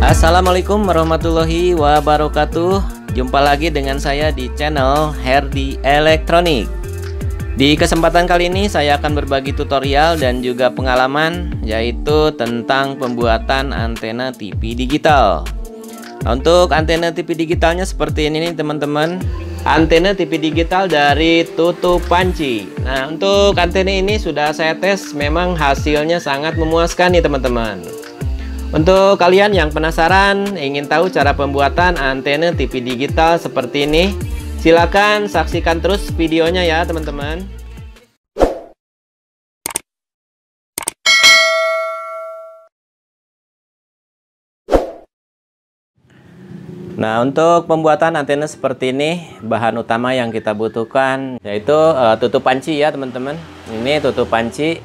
Assalamualaikum warahmatullahi wabarakatuh. Jumpa lagi dengan saya di channel Herdi Elektronik. Di kesempatan kali ini saya akan berbagi tutorial dan juga pengalaman, yaitu tentang pembuatan antena TV digital. Untuk antena TV digitalnya seperti ini nih teman-teman. Antena TV digital dari Tutu Panci. Nah, untuk antena ini sudah saya tes, memang hasilnya sangat memuaskan nih teman-teman. Untuk kalian yang penasaran ingin tahu cara pembuatan antena TV digital seperti ini, silakan saksikan terus videonya ya teman-teman. Nah, untuk pembuatan antena seperti ini, bahan utama yang kita butuhkan yaitu tutup panci ya teman-teman. Ini tutup panci.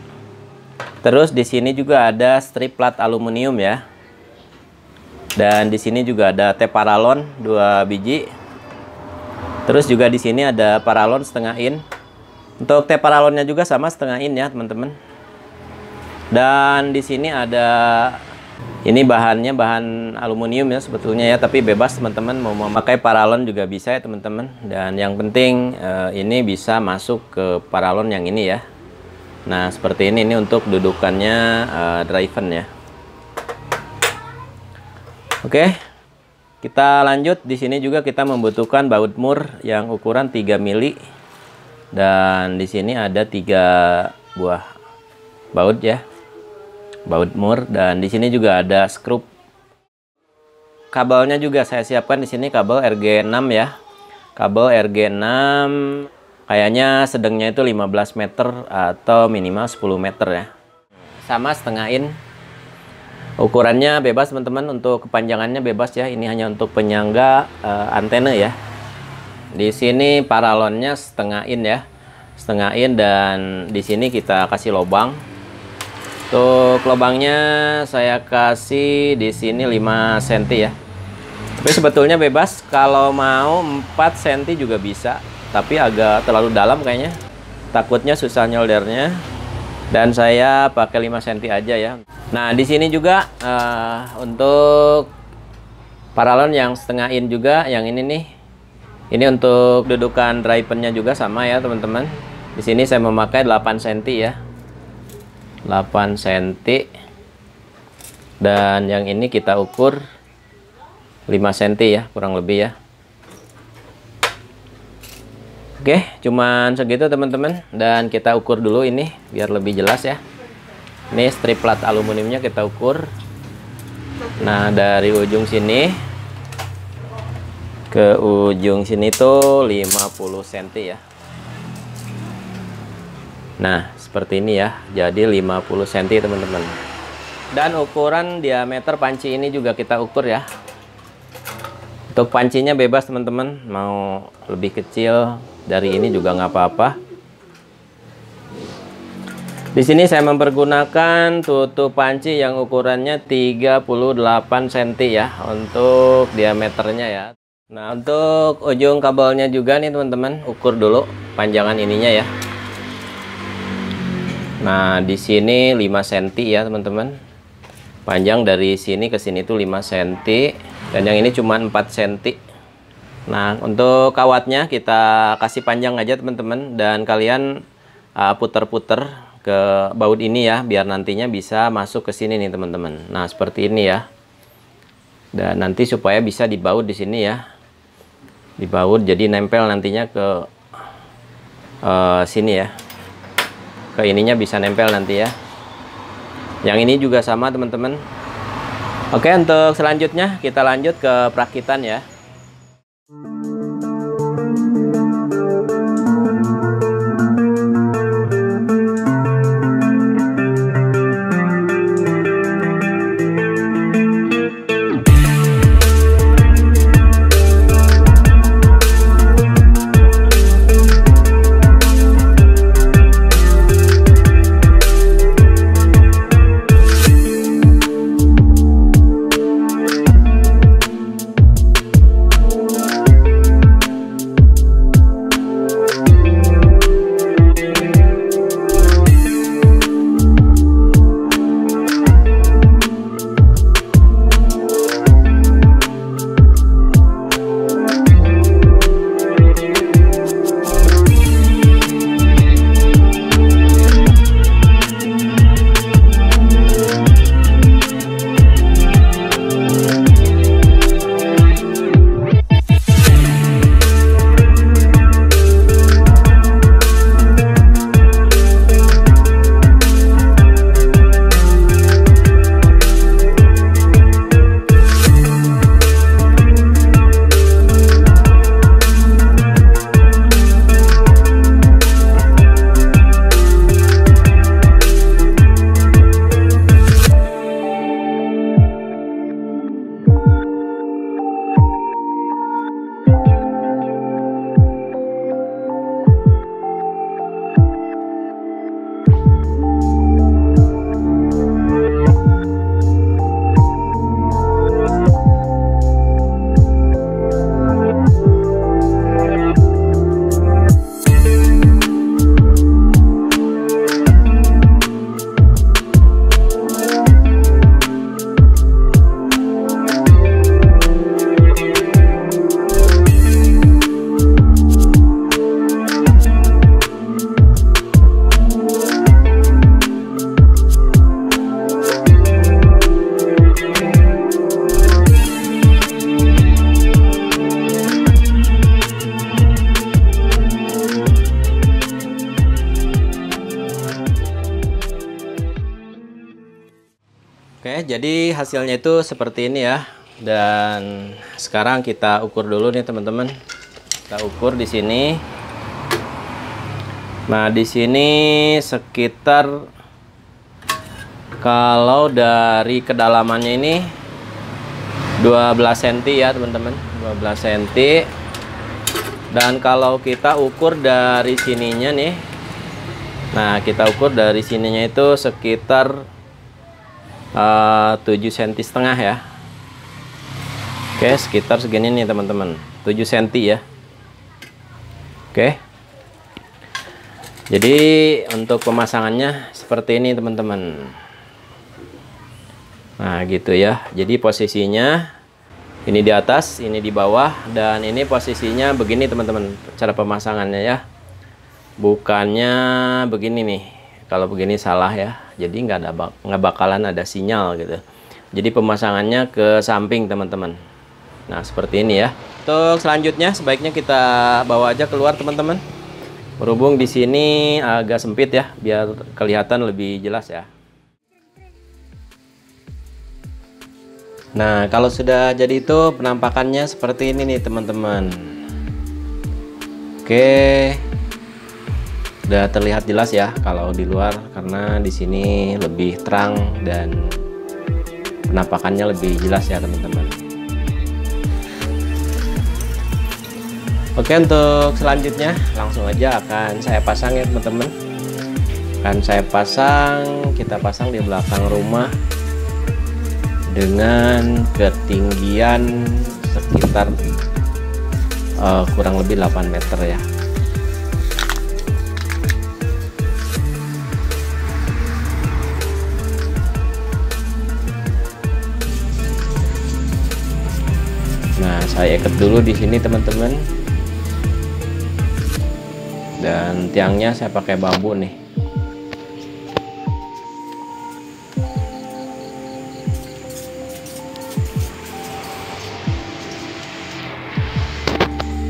Terus di sini juga ada strip plat aluminium ya. Dan di sini juga ada tape paralon 2 biji. Terus juga di sini ada paralon setengah in. Untuk tape paralonnya juga sama setengah in ya teman-teman. Dan di sini ada, ini bahannya bahan aluminium ya sebetulnya ya, tapi bebas teman-teman mau memakai paralon juga bisa ya teman-teman. Dan yang penting ini bisa masuk ke paralon yang ini ya. Nah, seperti ini untuk dudukannya driven ya. Oke. Kita lanjut. Di sini juga kita membutuhkan baut mur yang ukuran 3 mili. Dan di sini ada 3 buah baut ya. Baut mur, dan di sini juga ada skrup. Kabelnya juga saya siapkan di sini kabel RG6 ya. Kabel RG6 kayaknya sedangnya itu 15 meter atau minimal 10 meter ya. Sama setengah in. Ukurannya bebas teman-teman, untuk kepanjangannya bebas ya. Ini hanya untuk penyangga antena ya. Di sini paralonnya setengah in ya. Setengah in, dan di sini kita kasih lubang. Untuk lubangnya saya kasih di sini 5 cm ya. Tapi sebetulnya bebas, kalau mau 4 cm juga bisa. Tapi agak terlalu dalam kayaknya, takutnya susah nyoldernya, dan saya pakai 5 cm aja ya. Nah, di sini juga untuk paralon yang setengah in juga, yang ini nih, ini untuk dudukan drivennya juga sama ya teman-teman. Di sini saya memakai 8 cm ya, 8 cm, dan yang ini kita ukur 5 cm ya, kurang lebih ya. Oke, cuman segitu teman-teman, dan kita ukur dulu ini biar lebih jelas ya. Ini strip plat aluminiumnya kita ukur. Nah, dari ujung sini ke ujung sini tuh 50 cm ya. Nah, seperti ini ya. Jadi 50 cm teman-teman. Dan ukuran diameter panci ini juga kita ukur ya. Untuk pancinya bebas teman-teman, mau lebih kecil dari ini juga nggak apa-apa. Di sini saya mempergunakan tutup panci yang ukurannya 38 cm ya untuk diameternya ya. Nah, untuk ujung kabelnya juga nih teman-teman, ukur dulu panjangan ininya ya. Nah, di sini 5 cm ya teman-teman. Panjang dari sini ke sini tuh 5 cm, dan yang ini cuma 4 cm. Nah, untuk kawatnya kita kasih panjang aja teman-teman, dan kalian puter-puter ke baut ini ya, biar nantinya bisa masuk ke sini nih teman-teman. Nah, seperti ini ya. Dan nanti supaya bisa dibaut di sini ya. Dibaut jadi nempel nantinya ke sini ya. Ke ininya bisa nempel nanti ya. Yang ini juga sama teman-teman. Oke, untuk selanjutnya kita lanjut ke perakitan ya. Oke, jadi hasilnya itu seperti ini ya. Dan sekarang kita ukur dulu nih teman-teman. Kita ukur di sini. Nah, di sini sekitar, kalau dari kedalamannya ini 12 cm ya teman-teman, 12 cm. Dan kalau kita ukur dari sininya nih, nah kita ukur dari sininya itu sekitar 7,5 cm ya. Oke, sekitar segini nih teman-teman, 7 cm ya. Oke, jadi untuk pemasangannya seperti ini teman-teman. Nah gitu ya, jadi posisinya ini di atas, ini di bawah, dan ini posisinya begini teman-teman, cara pemasangannya ya. Bukannya begini nih, kalau begini salah ya, jadi nggak bakalan ada sinyal gitu. Jadi pemasangannya ke samping teman-teman. Nah seperti ini ya. Untuk selanjutnya sebaiknya kita bawa aja keluar teman-teman. Berhubung di sini agak sempit ya, biar kelihatan lebih jelas ya. Nah kalau sudah jadi itu penampakannya seperti ini nih teman-teman. Oke, udah terlihat jelas ya kalau di luar, karena di sini lebih terang dan penampakannya lebih jelas ya teman-teman. Oke, untuk selanjutnya langsung aja akan saya pasang ya teman-teman. Akan saya pasang, kita pasang di belakang rumah dengan ketinggian sekitar kurang lebih 8 meter ya. Nah, saya ikat dulu di sini teman-teman. Dan tiangnya saya pakai bambu nih.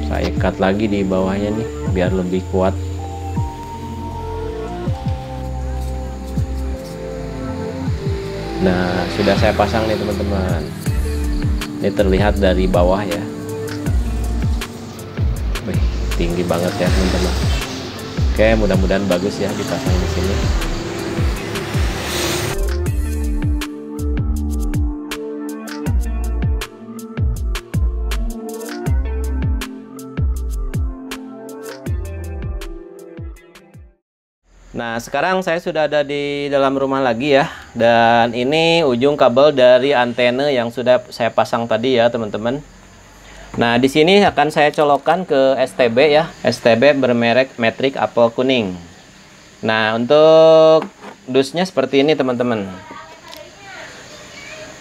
Saya ikat lagi di bawahnya nih biar lebih kuat. Nah, sudah saya pasang nih teman-teman. Ini terlihat dari bawah ya. Wih, tinggi banget ya teman-teman. Oke, mudah-mudahan bagus ya dipasang di sini. Nah, sekarang saya sudah ada di dalam rumah lagi ya. Dan ini ujung kabel dari antena yang sudah saya pasang tadi ya, teman-teman. Nah, di sini akan saya colokkan ke STB ya. STB bermerek Matrix Apple kuning. Nah, untuk dusnya seperti ini, teman-teman.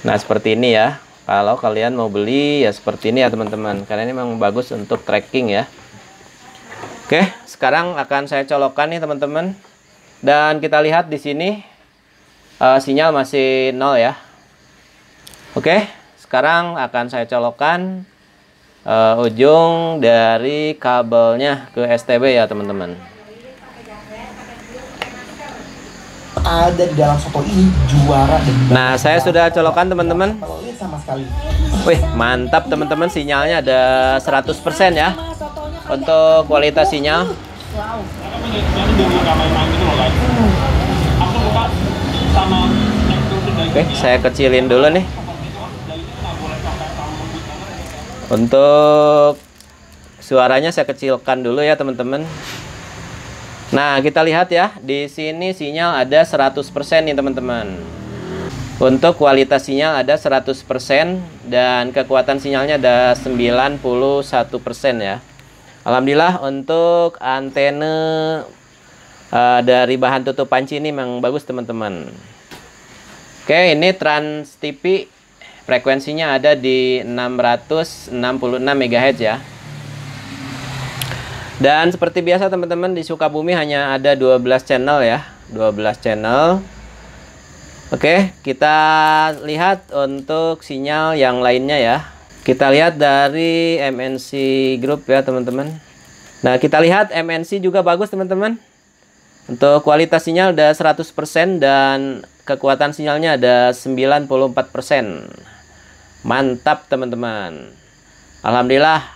Nah, seperti ini ya. Kalau kalian mau beli ya seperti ini ya, teman-teman. Karena ini memang bagus untuk tracking ya. Oke, sekarang akan saya colokkan nih, teman-teman. Dan kita lihat di sini sinyal masih 0 ya. Oke, sekarang akan saya colokkan ujung dari kabelnya ke STB ya teman-teman. Ada di dalam soto ini juara. Nah, saya sudah colokkan teman-teman. Sama sekali. Wih, mantap teman-teman, sinyalnya ada 100% ya. Untuk kualitas sinyal. Oke, saya kecilin dulu nih. Untuk suaranya saya kecilkan dulu ya teman-teman. Nah, kita lihat ya, di sini sinyal ada 100% nih teman-teman. Untuk kualitas sinyal ada 100% dan kekuatan sinyalnya ada 91% ya. Alhamdulillah untuk antena dari bahan tutup panci ini memang bagus teman-teman. Oke, ini Trans TV. Frekuensinya ada di 666 MHz ya. Dan seperti biasa teman-teman, di Sukabumi hanya ada 12 channel ya. 12 channel. Oke, kita lihat untuk sinyal yang lainnya ya. Kita lihat dari MNC Group ya teman-teman. Nah, kita lihat MNC juga bagus teman-teman. Untuk kualitas sinyal ada 100% dan kekuatan sinyalnya ada 94%. Mantap teman-teman. Alhamdulillah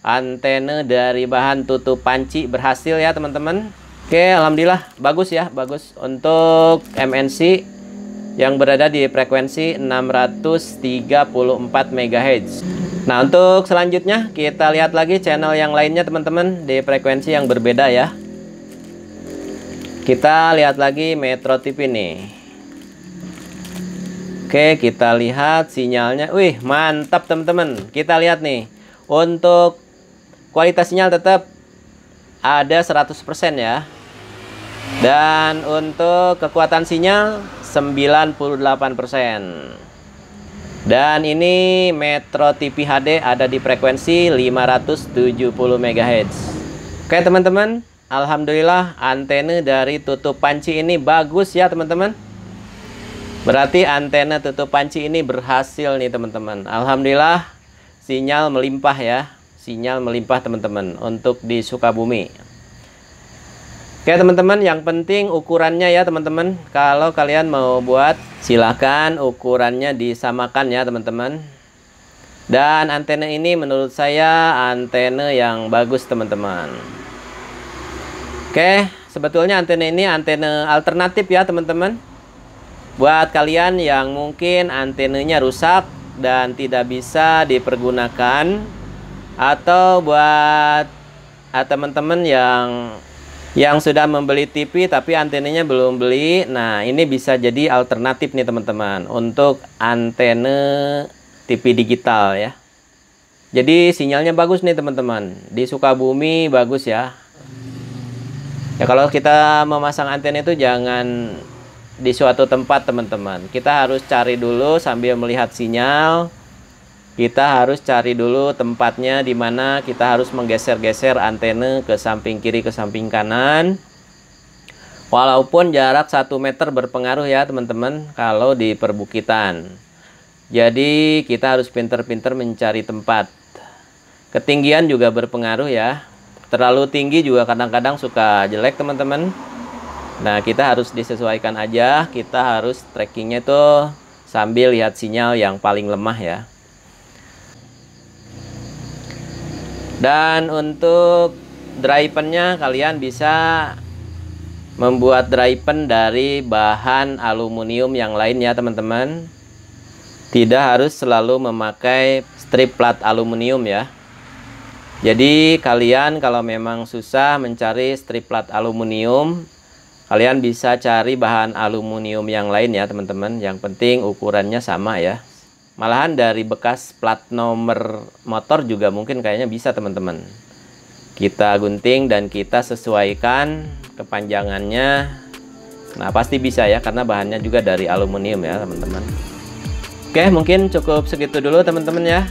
antena dari bahan tutup panci berhasil ya teman-teman. Oke, alhamdulillah bagus ya, bagus untuk MNC yang berada di frekuensi 634 MHz. Nah, untuk selanjutnya kita lihat lagi channel yang lainnya teman-teman di frekuensi yang berbeda ya. Kita lihat lagi Metro TV nih. Oke, kita lihat sinyalnya. Wih, mantap teman-teman. Kita lihat nih. Untuk kualitas sinyal tetap ada 100% ya. Dan untuk kekuatan sinyal 98%. Dan ini Metro TV HD ada di frekuensi 570 MHz. Oke teman-teman, alhamdulillah antena dari tutup panci ini bagus ya teman-teman. Berarti antena tutup panci ini berhasil nih teman-teman. Alhamdulillah sinyal melimpah ya. Sinyal melimpah teman-teman untuk di Sukabumi. Oke teman-teman, yang penting ukurannya ya teman-teman. Kalau kalian mau buat silahkan ukurannya disamakan ya teman-teman. Dan antena ini menurut saya antena yang bagus teman-teman. Oke, sebetulnya antena ini antena alternatif ya teman-teman. Buat kalian yang mungkin antenanya rusak dan tidak bisa dipergunakan, atau buat teman-teman yang sudah membeli TV tapi antenanya belum beli. Nah, ini bisa jadi alternatif nih teman-teman untuk antena TV digital ya. Jadi sinyalnya bagus nih teman-teman. Di Sukabumi bagus ya. Ya kalau kita memasang antena itu jangan di suatu tempat teman-teman. Kita harus cari dulu sambil melihat sinyal. Kita harus cari dulu tempatnya di mana kita harus menggeser-geser antena ke samping kiri, ke samping kanan. Walaupun jarak 1 meter berpengaruh ya teman-teman kalau di perbukitan. Jadi kita harus pinter-pinter mencari tempat. Ketinggian juga berpengaruh ya. Terlalu tinggi juga kadang-kadang suka jelek teman-teman. Nah, kita harus disesuaikan aja. Kita harus trackingnya tuh sambil lihat sinyal yang paling lemah ya. Dan untuk dry pen-nya kalian bisa membuat dry pen dari bahan aluminium yang lain ya teman-teman. Tidak harus selalu memakai strip plat aluminium ya. Jadi kalian kalau memang susah mencari strip plat aluminium, kalian bisa cari bahan aluminium yang lain ya teman-teman. Yang penting ukurannya sama ya. Malahan dari bekas plat nomor motor juga mungkin kayaknya bisa teman-teman. Kita gunting dan kita sesuaikan kepanjangannya. Nah pasti bisa ya, karena bahannya juga dari aluminium ya teman-teman. Oke, mungkin cukup segitu dulu teman-teman ya.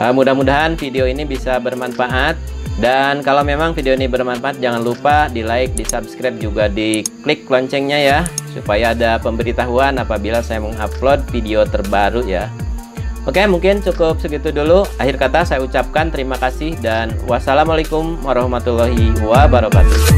Mudah-mudahan video ini bisa bermanfaat. Dan kalau memang video ini bermanfaat, jangan lupa di like, di subscribe, juga di klik loncengnya ya, supaya ada pemberitahuan apabila saya mengupload video terbaru ya. Oke, mungkin cukup segitu dulu. Akhir kata saya ucapkan terima kasih dan wassalamualaikum warahmatullahi wabarakatuh.